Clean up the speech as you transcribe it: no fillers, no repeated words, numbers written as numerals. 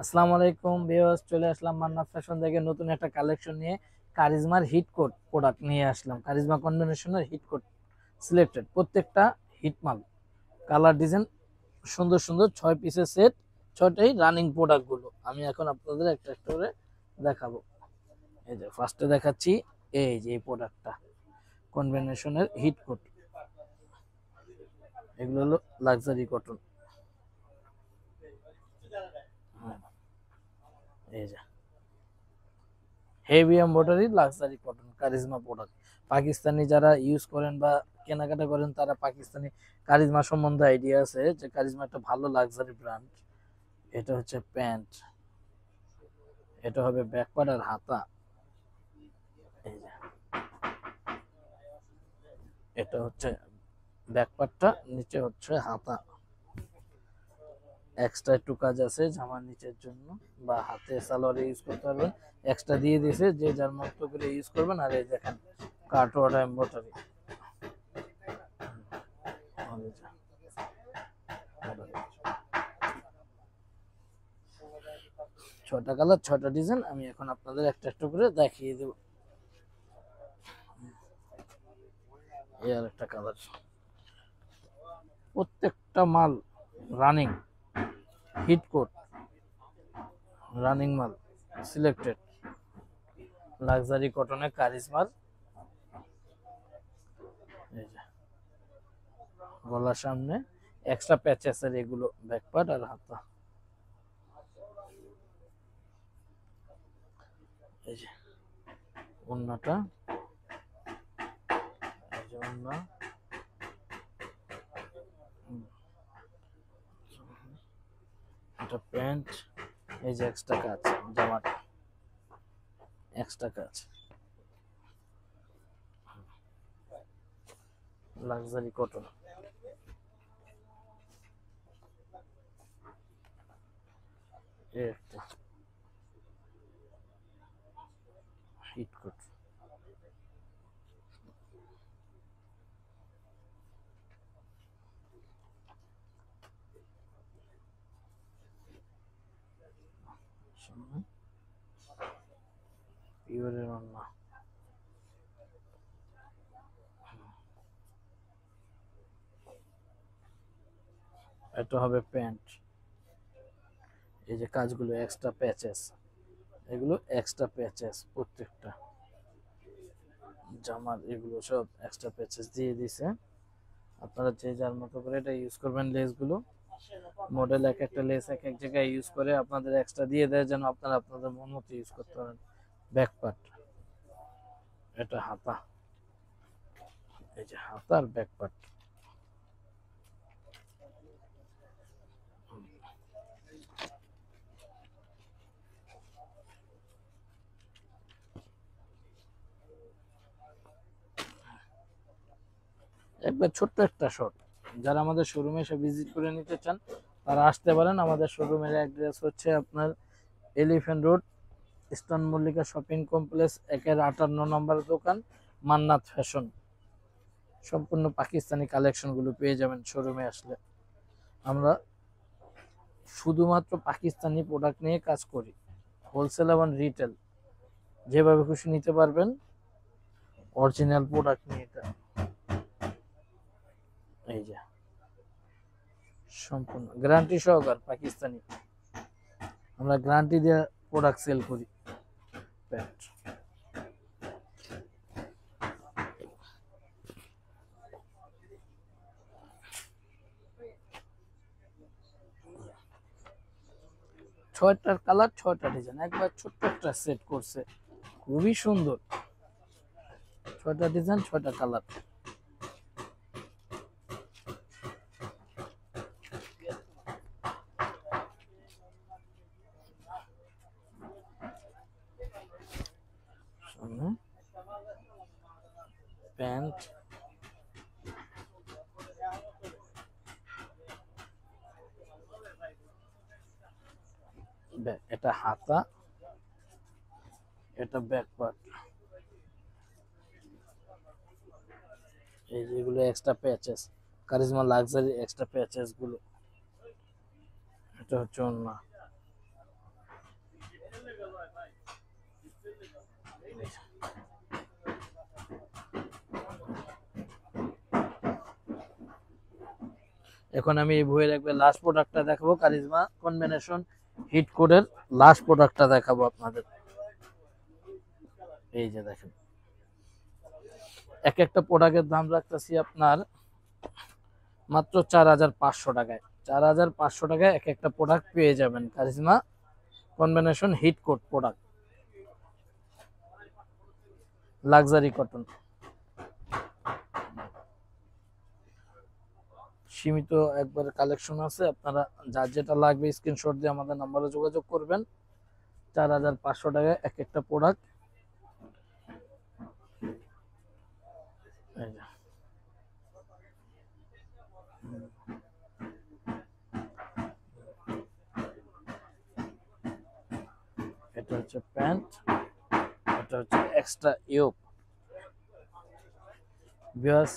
আসসালামু আলাইকুম ভিউয়ার্স, চলে আসলাম মান্নাত ফ্যাশন থেকে নতুন একটা কালেকশন নিয়ে। কারিজমার হিট কোট প্রোডাক্ট নিয়ে আসলাম। কারিজমা কম্বিনেশনের হিট কোট সিলেক্টেড, প্রত্যেকটা হিট মাল, কালার ডিজাইন সুন্দর সুন্দর, 6 পিসের সেট, 6টাই রানিং প্রোডাক্টগুলো আমি এখন আপনাদের একটা একটা করে দেখাবো। এই যে ফার্স্টে দেখাচ্ছি, এই যে এই প্রোডাক্টটা কম্বিনেশনের হিট কোট, এগুলো হলো লাক্সারি কটন। এই যে heavy embroidery luxury cotton charisma product. Pakistani যারা ইউজ করেন বা কেনাকাটা করেন তারা পাকিস্তানি কারিজমা সম্বন্ধে আইডিয়া আছে যে কারিজমা একটা ভালো লাক্সারি ব্র্যান্ড। এটা হচ্ছে প্যান্ট, এটা হবে ব্যাকপার্ট আর হাতা। এই যে এটা হচ্ছে ব্যাকপার্টটা, নিচে হচ্ছে হাতা। এক্সট্রা একটু কাজ আছে জামার নিচের জন্য বা হাতে সালোয়ারে ইউজ করতে পারবেন, এক্সট্রা দিয়ে দিয়েছে, যে যার মতো করে ইউজ করবেন। আর এই দেখেন কাটওয়ার্ড এমব্রয়ডারি, ছটা কালার, 6টা ডিজাইন আমি এখন আপনাদের একটা একটা করে দেখিয়ে দেব। এই আর একটা কালার, প্রত্যেকটা মাল রানিং হিট কোট, রানিং মাল সিলেক্টেড লাক্সারি কটনে কারিজমার। এই যে গলার সামনে এক্সট্রা প্যাচেসের এগুলো ব্যাকপার্ট আর হাতা। এই যে ওন্নাটা, এই যে ওন্না, এটা প্যান্ট, এই যে এক্সট্রা কাজ জামাটা, এক্সট্রা কাজ লাক্সারি কটন। এই একটা হিট কোট, পিওরের ওন্না। এটা হবে প্যান্ট, এই যে কাজগুলো এক্সট্রা প্যাচেস, এগুলো এক্সট্রা প্যাচেস প্রত্যেকটা জামার, এগুলো সব এক্সট্রা প্যাচেস দিয়ে দিছে। আপনারা যে যার মতো করে এটা ইউজ করবেন। লেসগুলো মডেল এক একটা লেস এক এক জায়গায় ইউজ করে আপনাদের এক্সট্রা দিয়ে দেয়, যেন আপনারা আপনাদের মন মতো ইউজ করতে পারেন। ব্যাক পার্ট, এটা হাতা, এই যে হাতা আর ব্যাক পার্ট। একবার ছোট্ট একটা শট, যারা আমাদের শোরুমে এসে ভিজিট করে নিতে চান তারা আসতে পারেন। আমাদের শোরুমের অ্যাড্রেস হচ্ছে আপনার elephant road, eastern Mallika shopping complex, 58 নম্বর দোকান, মান্নাত ফ্যাশন। সম্পূর্ণ পাকিস্তানি কালেকশনগুলো পেয়ে যাবেন শোরুমে আসলে। আমরা শুধুমাত্র পাকিস্তানি প্রোডাক্ট নিয়ে কাজ করি, হোলসেল এবং রিটেল, যেভাবে খুশি নিতে পারবেন অরিজিনাল প্রোডাক্ট নিয়ে। এটা এই যে সম্পূর্ণ গ্যারান্টি সহকার পাকিস্তানি, আমরা গ্যারান্টি দিয়ে প্রোডাক্ট সেল করি। প্যান্ট, 6টার কালার, 6টা ডিজাইন, একবার ছোট্ট একটা সেট করছে, খুবই সুন্দর। 6টা ডিজাইন, 6টা কালার। প্যান্ট, এটা হাতা, এটা ব্যাক পার্ট। এই যেগুলো extra patches, charisma luxury extra patches গুলো। এটা হচ্ছে ওন্না, এখন আমি এই বইয়ের একবার লাস্ট প্রোডাক্টটা দেখাবো, কারিজমা কম্বিনেশন হিট কোডের লাস্ট প্রোডাক্টটা দেখাবো আপনাদের। এই যে দেখেন, এক একটা প্রোডাক্টের দাম রাখতেছি আপনার মাত্র 4500 টাকায়। 4500 টাকায় এক একটা প্রোডাক্ট পেয়ে যাবেন, charisma combination hit code product, luxury cotton. সীমিত একবার কালেকশন আছে, আপনারা যার যেটা লাগবে স্ক্রিনশট দিয়ে আমাদের নাম্বারে যোগাযোগ করবেন। 4500 টাকায় এক একটা প্রোডাক্ট। এটা হচ্ছে প্যান্ট, এটা হচ্ছে এক্সট্রা ইয়োক। ভিউয়ার্স,